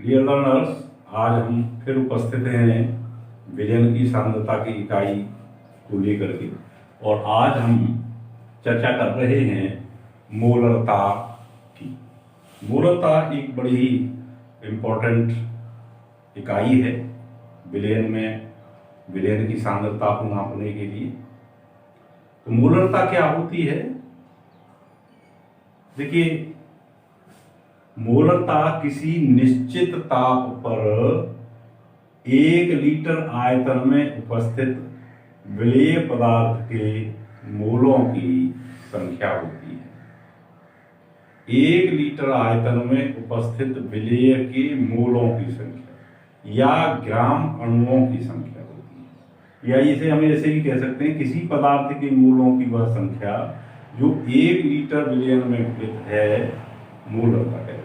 Dear learners, आज हम फिर उपस्थित हैं विलयन की सांद्रता की इकाई को लेकर के, और आज हम चर्चा कर रहे हैं मोलरता की। मोलरता एक बड़ी ही इम्पोर्टेंट इकाई है विलयन में, विलयन की सांद्रता को नापने के लिए। तो मोलरता क्या होती है? देखिए, मोलरता किसी निश्चित ताप पर 1 लीटर आयतन में उपस्थित विलेय पदार्थ के मोलों की संख्या होती है। 1 लीटर आयतन में उपस्थित विलेय के मोलों की संख्या या ग्राम अणुओं की संख्या होती है, या इसे हम ऐसे भी कह सकते हैं किसी पदार्थ के मोलों की वह संख्या जो 1 लीटर विलयन में घुलित है, मोलरता कहलाती है।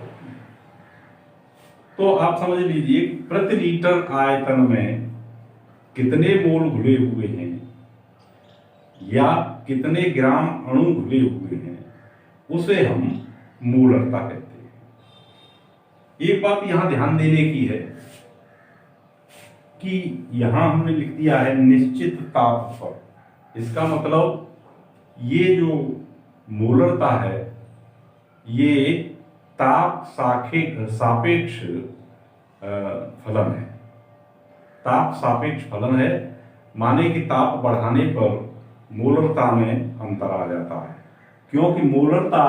तो आप समझ लीजिए, प्रति लीटर आयतन में कितने मोल घुले हुए हैं या कितने ग्राम अणु घुले हुए हैं, उसे हम मोलरता कहते हैं। एक बात यहां ध्यान देने की है कि यहां हमने लिख दिया है निश्चित ताप पर। इसका मतलब ये जो मोलरता है ये ताप सापेक्ष फलन है। ताप सापेक्ष फलन है, माने कि ताप बढ़ाने पर मोलरता में अंतर आ जाता है। क्योंकि मोलरता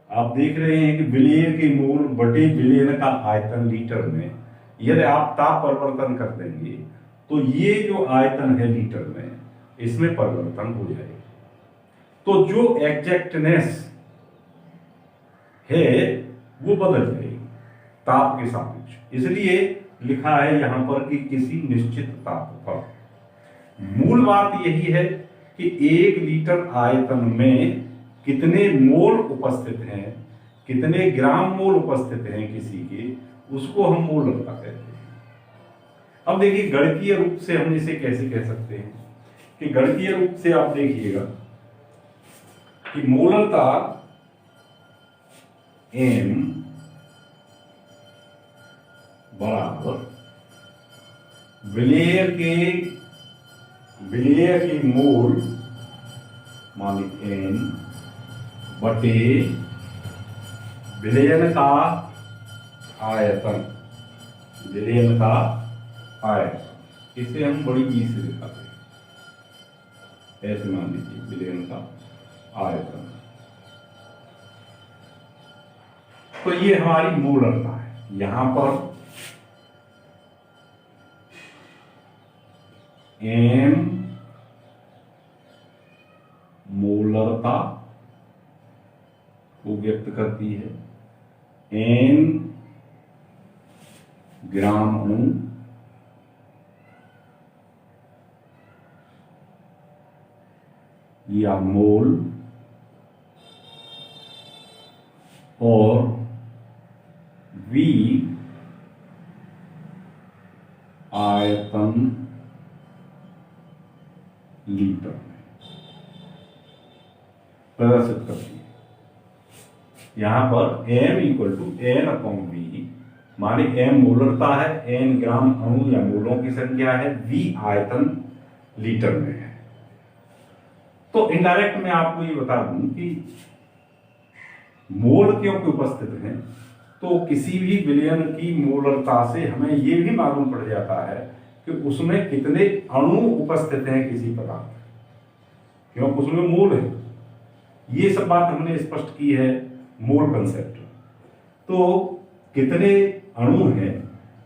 आप देख रहे हैं कि विलेय के मोल बटे विलयन का आयतन लीटर में, यदि आप ताप परिवर्तन कर देंगे तो ये जो आयतन है लीटर में, इसमें परिवर्तन हो जाएगा। तो जो एग्जैक्टनेस है वो बदल जाएगी ताप के सापेक्ष। इसलिए लिखा है यहां पर कि किसी निश्चित ताप पर। मूल बात यही है कि 1 लीटर आयतन में कितने मोल उपस्थित हैं, कितने ग्राम मोल उपस्थित हैं किसी के, उसको हम मोलरता कहते हैं। अब देखिए, गणितीय रूप से हम इसे कैसे कह सकते हैं कि गणितीय रूप से आप देखिएगा कि मोलरता m बराबर विलेय के मोल मालिक n बटे विलयन का आयतन, विलयन का आयतन। इसे हम बड़ी ई से दिखाते हैं, ऐसे मान लीजिए विलयन का आयतन। तो ये हमारी मोलरता है। यहां पर m मोलरता को व्यक्त करती है, n ग्राम अणु या मोल और v आयतन लीटर में प्रदर्शित करती है। यहां पर m equal to n upon v, माने m मोलरता है, n ग्राम अणु या मोलों की संख्या है, v आयतन लीटर में है। तो इनडायरेक्ट मैं आपको ये बता दूं कि मोल क्योंकि उपस्थित हैं, तो किसी भी विलयन की मोलरता से हमें यह भी मालूम पड़ जाता है कि उसमें कितने अणु उपस्थित हैं किसी पदार्थ, क्योंकि उसमें मोल है। ये सब बात हमने स्पष्ट की है मोल कंसेप्ट। तो कितने अणु हैं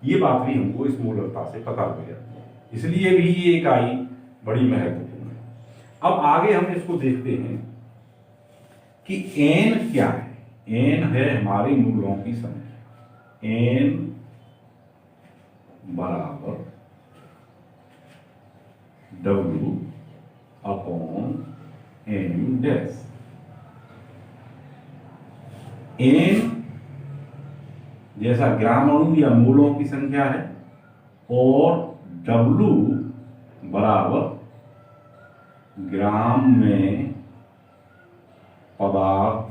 ये बात भी हमको इस मोलरता से पता लग जाती है, इसलिए भी ये इकाई बड़ी महत्वपूर्ण है। अब आगे हम इसको देखते हैं कि n क्या है। n है हमारे मोलों की संख्या। n बराबर W upon m dash. n जैसा ग्राम अणु या मोलों की संख्या है, और W बराबर ग्राम में पदार्थ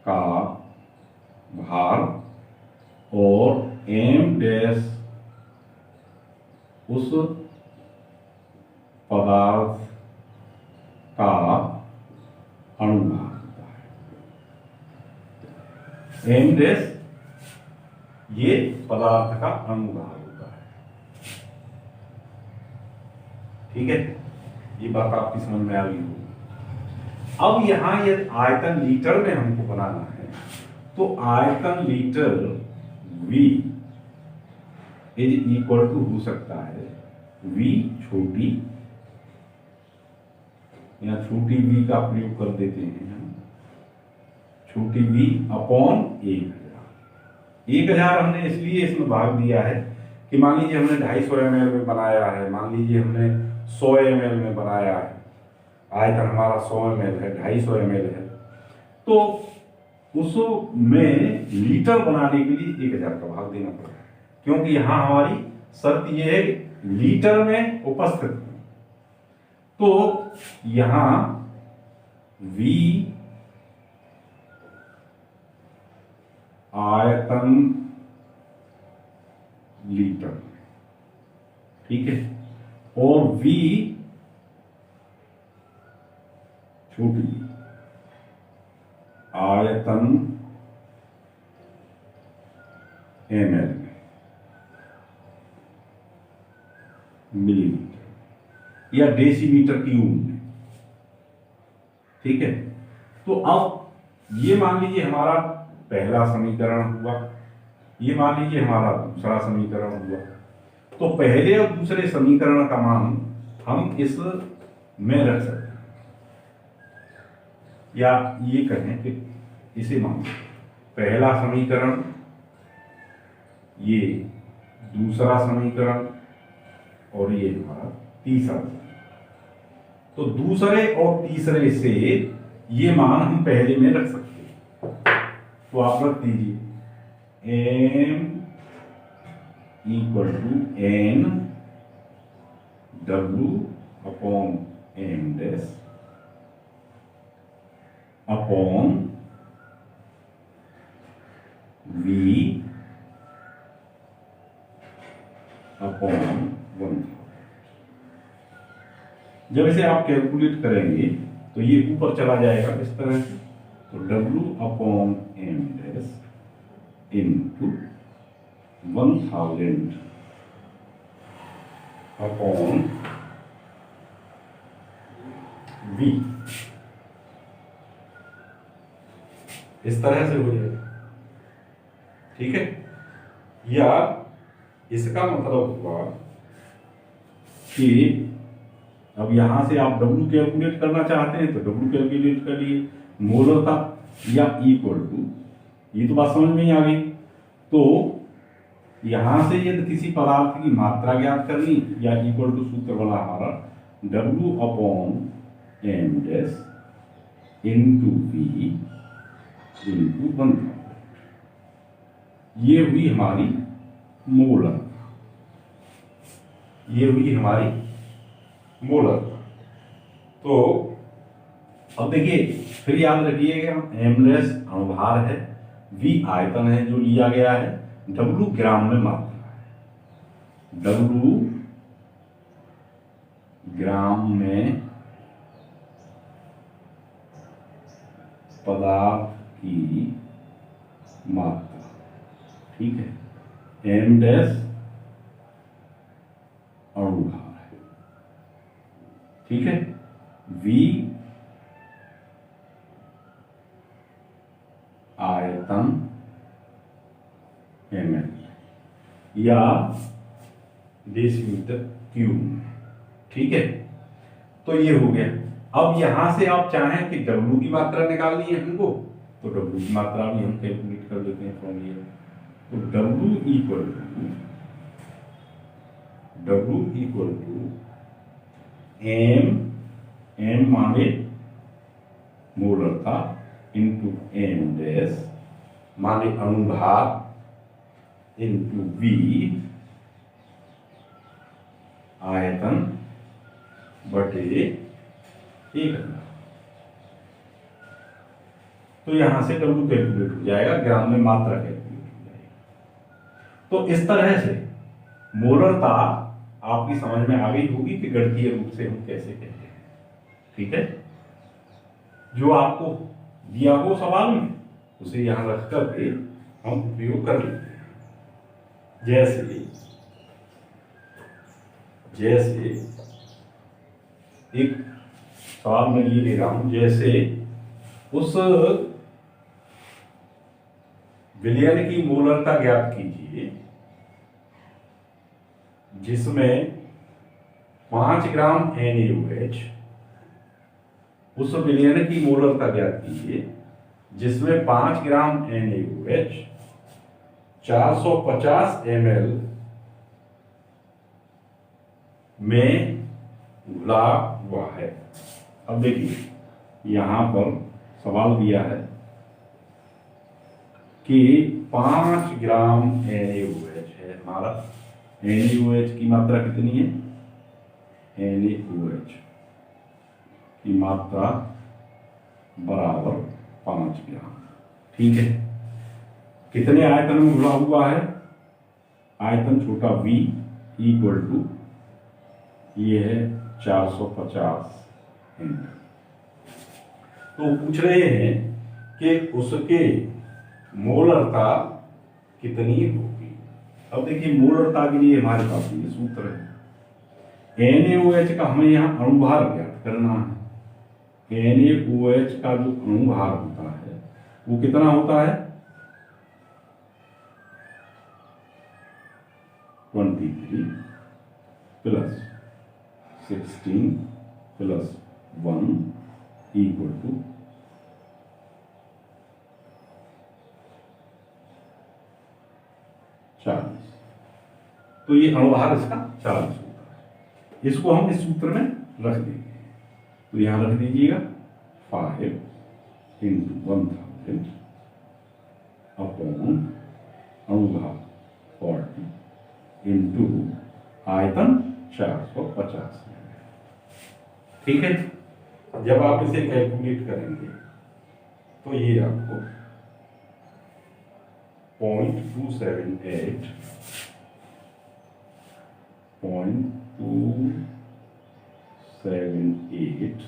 का भार और एम डैश उस पदार्थ का अनुभाग होता है। एम डैश ये पदार्थ का अनुभाग होता है। ठीक है, ये बात आपकी समझ में आ गई होगी। अब यहां ये आयतन लीटर में हमको बनाना है, तो आयतन litre V is equal to हो सकता है V छोटी या छोटी v का प्रयोग कर देते हैं हम, छोटी v अपॉन 1000 हमने इसलिए इसमें भाग दिया है कि मान लीजिए हमने 250 ml में बनाया है, मान लीजिए हमने 100 ml में बनाया है, आयतन हमारा 100 ml है, 250 ml है, तो उसमें लीटर बनाने के लिए 1000 का भाग देना पड़ेगा, क्योंकि यहां हमारी शर्त यह है लीटर में उपस्थित है। तो यहां V आयतन लीटर, ठीक है, और V छोटी आयतन ml मिलीमीटर या डेसीमीटर क्यूब में। ठीक है, तो अब ये मान लीजिए हमारा पहला समीकरण हुआ, ये मान लीजिए हमारा दूसरा समीकरण हुआ। तो पहले और दूसरे समीकरण का मान हम इस में रख सकते हैं, या ये कहें कि इसे मान पहला समीकरण, ये दूसरा समीकरण, और ये हमारा तीसरा। तो दूसरे और तीसरे से ये मान हम पहले में रख सकते हैं। तो आप रख दीजिए m equal to n w upon m dash upon v upon 1000। जब इसे आप कैलकुलेट करेंगे तो ये ऊपर चला जाएगा इस तरह से, तो W upon m dash into 1000 upon V, इस तरह से हो जाएगा। ठीक है, या इसका मतलब हुआ कि अब यहां से आप W कैलकुलेट करना चाहते हैं तो W कैलकुलेट कर लिए, मोलरता या इक्वल टू, ये तो बात समझ में ही आ गई। तो यहां से यदि किसी पदार्थ की मात्रा ज्ञात करनी या इक्वल टू सूत्र बना हमारा W upon m dash into V into 1000। ये हुई हमारी मोलर, ये हुई हमारी मोलर। तो अब देखिए फिर याद रखिएगा m डैश अनुभार है, V आयतन है जो लिया गया है, W ग्राम में मात्रा है, W ग्राम में पदार्थ की मात्रा। ठीक है, m डैश अनुभार है। ठीक है, V आयतन ml या डेसीमीटर क्यूब। ठीक है, तो ये हो गया। अब यहां से आप चाहें कि W की मात्रा निकालनी है हमको, तो W की मात्रा भी हम कैलकुलेट कर देते हैं फॉर्मूले। तो W इक्वल टू m माने मोलर था इंटू m डैश माने अनुभार इंटू V आयतन बटे 1000। तो यहां से W कैलकुलेट हो जाएगा, ग्राम में मात्रा कैलकुलेट हो जाएगी। तो इस तरह से मोलरता आपकी समझ में आ गई होगी कि गणितीय रूप से हम कैसे कहते हैं। ठीक है, जो आपको दिया हो सवाल में उसे यहां रख करके हम उपयोग कर लेते हैं। जैसे एक सवाल में ये ले रहा हूं, जैसे उस विलयन की मोलरता ज्ञात कीजिए जिसमें 5 ग्राम NaOH, उस विलयन की मोलरता ज्ञात कीजिए जिसमें 5 ग्राम NaOH 450 ml में घुला हुआ है। अब देखिए यहां पर सवाल दिया है कि 5 ग्राम NaOH है हमारा। NaOH की मात्रा कितनी है? NaOH की मात्रा बराबर 5 ग्राम। ठीक है, कितने आयतन में घुला हुआ है? आयतन छोटा v इक्वल टू ये है 450 ml। तो पूछ रहे हैं कि उसके मोलरता कितनी होगी। अब देखिए मोलरता के लिए हमारे पास ये सूत्र है। NaOH का हमें यहाँ अणुभार ज्ञात करना है। NaOH का जो अणुभार होता है वो कितना होता है? 23 प्लस 16 प्लस 1 इक्वल टू 40। तो ये अणुभार इसका 40 होता है। इसको हम इस सूत्र में रख देंगे। तो यहां रख दीजिएगा 5 इंटू 1000 अपॉन अणुभार 40 इंटू आयतन 450। ठीक है, जब आप इसे कैलकुलेट करेंगे तो ये आपको 0.278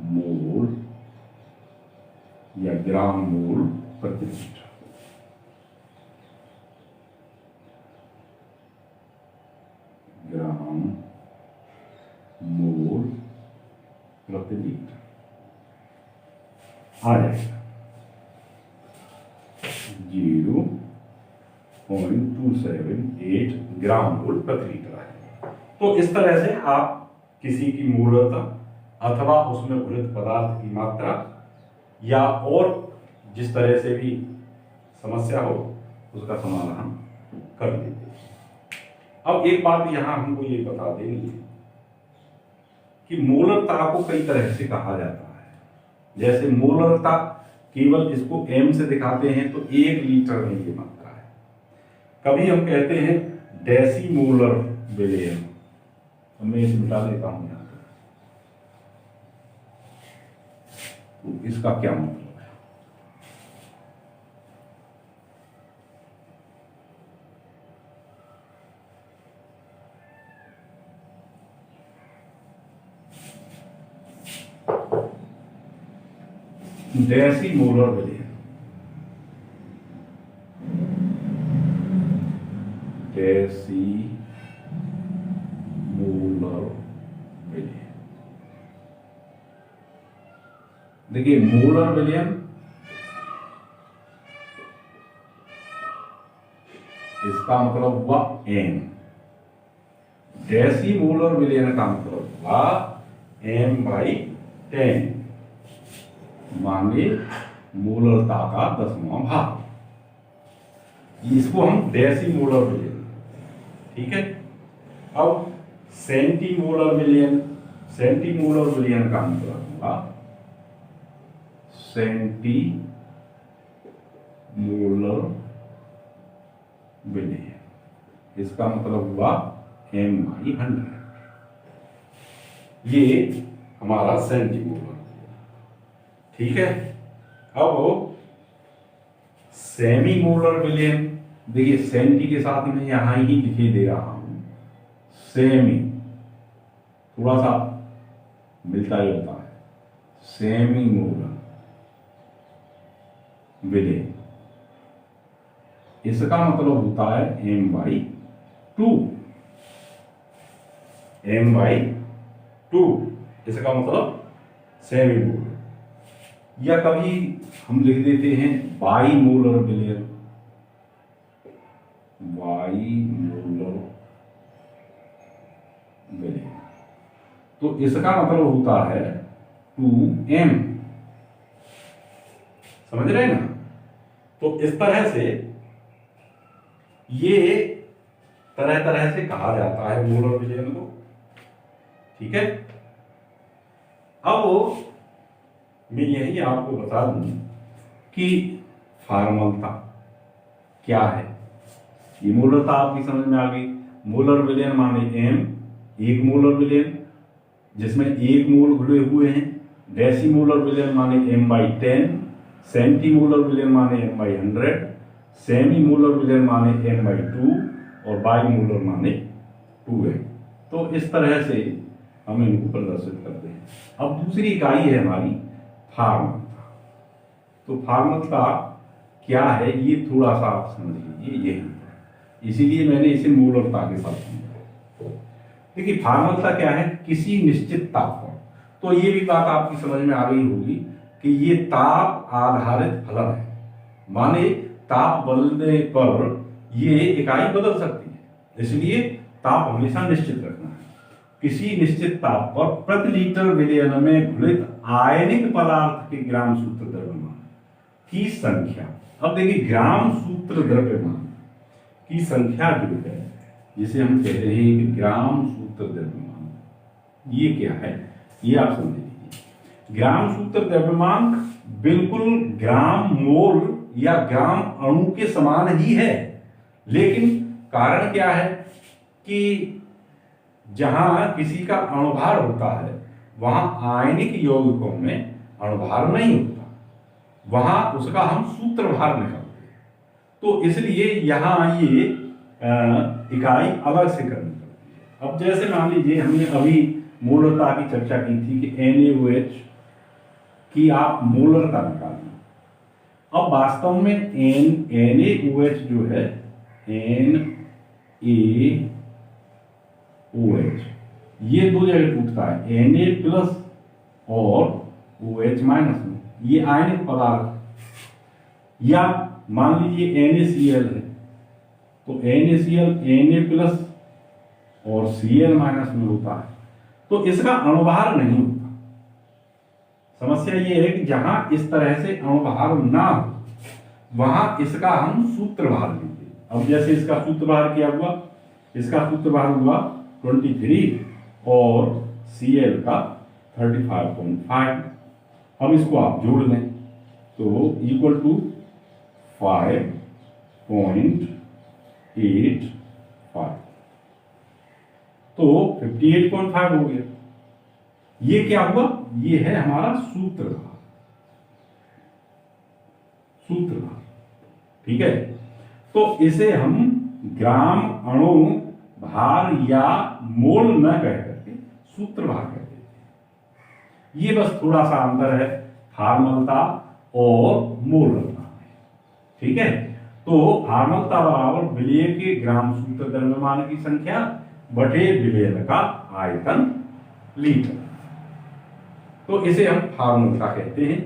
मोल या ग्राम मोल प्रति लीटर। ग्राम मोल प्रति लीटर आ जाएगा। 0.278 ग्राम मोल प्रति लीटर आएगा। तो इस तरह से आप किसी की मोलरता अथवा उसमें घुलित पदार्थ की मात्रा या और जिस तरह से भी समस्या हो उसका समाधान कर लेते हैं। अब एक बात यहां हमको ये बता देंगे कि मोलरता को कई तरह से कहा जाता है। जैसे मोलरता केवल इसको m से दिखाते हैं तो 1 लीटर में ये मात्रा है। कभी हम कहते हैं डेसीमोलर विलयन। तो मैं इसे मिटा देता हूं यहां पर। तो इसका क्या मतलब है? डेसीमोलर विलयन, डेसीमोलर विलयन। देखिए मोलर विलयन इसका मतलब हुआ m। डेसीमोलर विलयन का मतलब हुआ m/10, माने मोलरता का 10वां भाग। इसको हम डेसीमोलर विलयन। ठीक है, अब सेंटीमोलर विलयन, सेंटीमोलर विलयन का मतलब हुआ सेंटीमोलर विलयन। इसका मतलब हुआ m/100। ये हमारा सेंटीमोलर। ठीक है, अब सेमीमोलर विलयन, देखिए सेंटी के साथ मैं यहां ही लिखे दे रहा हूं सेमी, थोड़ा सा मिलता जुलता है, सेमी मोलर विलेय, इसका मतलब होता है m/2, m/2, इसका मतलब सेमी मोलर। या कभी हम लिख देते हैं बाई मोलर विलेय, बाई मोलर विलेय, तो इसका मतलब होता है 2m, समझ रहे हैं ना। तो इस तरह से ये तरह तरह से कहा जाता है मोलर विलेय को, ठीक है। अब मैं यही आपको बता दूं कि फॉर्मलता क्या है। ये मोलरता आपकी समझ में आ गई। मोलर विलेय माने m, एक मोलर विलेय जिसमें एक मोल घुले हुए हैं। डेसीमोलर विलेय माने m/10, सेंटीमोलर विलेय माने m/100, सेमी मोलर विलेय माने m/2 और बाईमोलर माने 2m। तो इस तरह से हम इनको प्रदर्शित करते हैं। अब दूसरी इकाई है हमारी फॉर्मलता। तो फॉर्मलता क्या है ये थोड़ा सा आप समझ लीजिए, यही है, इसीलिए मैंने इसे मोलरता के साथ समझा। देखिए फॉर्मलता क्या है, किसी निश्चित ताप पर, तो ये भी बात आपकी समझ में आ गई होगी कि ये ताप आधारित फलन है, माने ताप बदलने पर ये इकाई बदल सकती है, इसलिए ताप हमेशा निश्चित रखना है। किसी निश्चित ताप पर प्रति लीटर विलयन में घुलित आयनिक पदार्थ के ग्राम सूत्र द्रव्यमान की संख्या। अब देखिए ग्राम सूत्र द्रव्यमान की संख्या जो है, जिसे हम कहते हैं कि ग्राम सूत्र द्रव्यमान, ये क्या है ये आप समझ लीजिए। ग्राम सूत्र द्रव्यमान बिल्कुल ग्राम मोल या ग्राम अणु के समान ही है, लेकिन कारण क्या है कि जहां किसी का अणुभार होता है वहां आयनिक यौगिकों में अणुभार नहीं होता, वहां उसका हम सूत्रभार निकालते हैं। तो इसलिए यहां ये इकाई अलग से करनी पड़ती है। अब जैसे मान लीजिए हमने अभी मोलरता की चर्चा की थी कि NaOH की आप मोलरता निकालिए। अब वास्तव में NaOH जो है, NaOH ये दो जगह टूटता है, Na प्लस और OH माइनस में, ये आयनिक पदार्थ। या मान लीजिए NaCl है, तो NaCl Na प्लस और Cl माइनस में होता है, तो इसका अणुभार नहीं होता। समस्या ये है कि जहां इस तरह से अणुभार ना हो वहां इसका हम सूत्रभार लेंगे। अब जैसे इसका सूत्रभार क्या हुआ, इसका सूत्रभार हुआ 23 और Cl का 35.5। अब इसको आप जोड़ लें तो इक्वल टू 5.85, तो 58.5 हो गया। ये क्या हुआ, ये है हमारा सूत्रभार, ठीक है। तो इसे हम ग्राम अणु भार या मोल न कह करके सूत्रभार कहते हैं। ये बस थोड़ा सा अंतर है फॉर्मलता और मोलरता में, ठीक है। तो फॉर्मलता बराबर विलेय के ग्राम सूत्र द्रव्यमान की संख्या बटे विलेय का आयतन लीटर, तो इसे हम फॉर्मलता कहते हैं।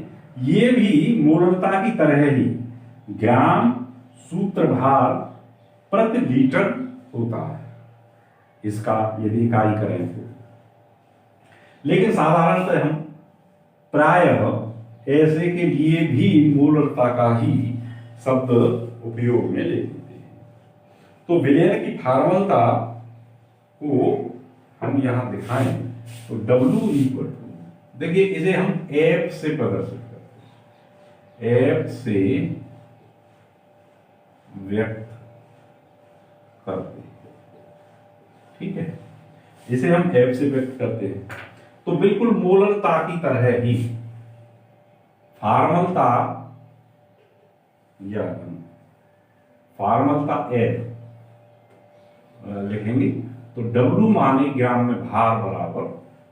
ये भी मोलरता की तरह ही ग्राम सूत्रभार प्रति लीटर होता है, इसका यदि इकाई करें तो। लेकिन साधारणतः हम प्रायः ऐसे के लिए भी मोलरता का ही शब्द उपयोग में ले लेते हैं। तो विलेय की फॉर्मलता को हम यहां दिखाएं तो W इक्वल टू, देखिए इसे हम F से प्रदर्शित करते हैं, F से व्यक्त करते हैं, ठीक है। इसे हम F से व्यक्त करते हैं। तो बिल्कुल मोलरता की तरह ही फॉर्मलता या फॉर्मलता F लिखेंगे तो W माने ग्राम में भार बराबर,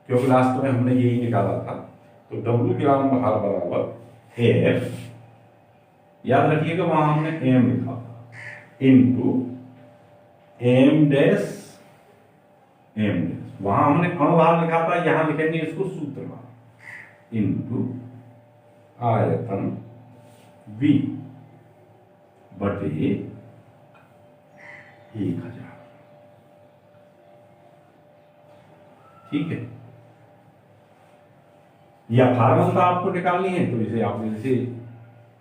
क्योंकि लास्ट में हमने यही निकाला था, तो W ग्राम भार बराबर F, याद रखिएगा वहां हमने M लिखा था, इनटू M डैश वहां हमने अणुभार लिखा था, यहां लिखेंगे इसको सूत्रभार, इनटू आयतन V बटे 1000। ठीक है, या फॉर्मूला आपको निकालनी है तो इसे आप इसे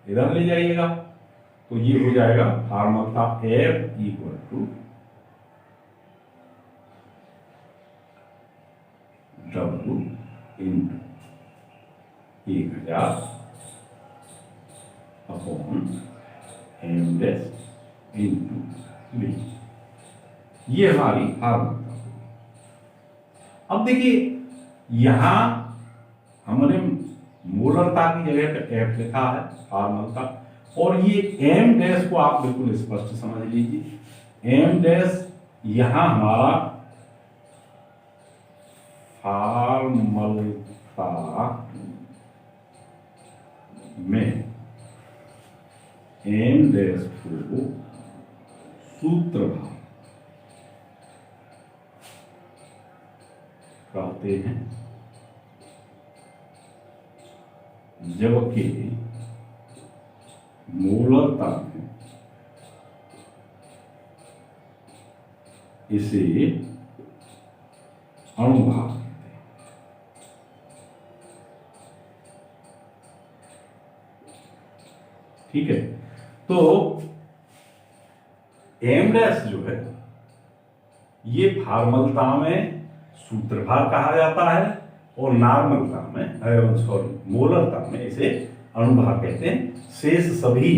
इधर ले जाइएगा, तो ये हो जाएगा formula F equal to W into 1000 upon M dash into V। ये हमारी फॉर्मूला। अब देखिए यहां हमने मोलरता की जगह पे F लिखा है फॉर्मूला, और ये M डैश को आप बिल्कुल स्पष्ट समझ लीजिए। M डैश यहां हमारा फॉर्मूला में M डैश को सूत्रभार कहते हैं, जबकि मोलरता में इसे अणुभार कहते हैं। ठीक है, तो M डैश जो है ये फॉर्मूला में सूत्रभार कहा जाता है, और नॉर्मलता में सॉरी मोलरता में इसे अणुभार कहते हैं। शेष सभी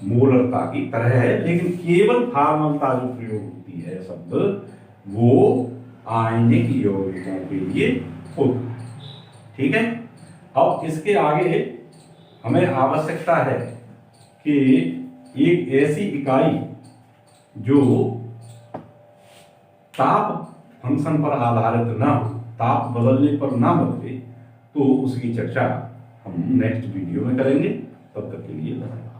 मोलरता की तरह है, लेकिन केवल फॉर्मूला जो प्रयोग होती है शब्द वो आयनिक यौगिकों के लिए होता है। ठीक है, अब इसके आगे हमें आवश्यकता है कि एक ऐसी इकाई जो ताप फंक्शन पर आधारित ना हो, ताप बदलने पर ना बदले, तो उसकी चर्चा हम नेक्स्ट वीडियो में करेंगे। तब तक के लिए धन्यवाद।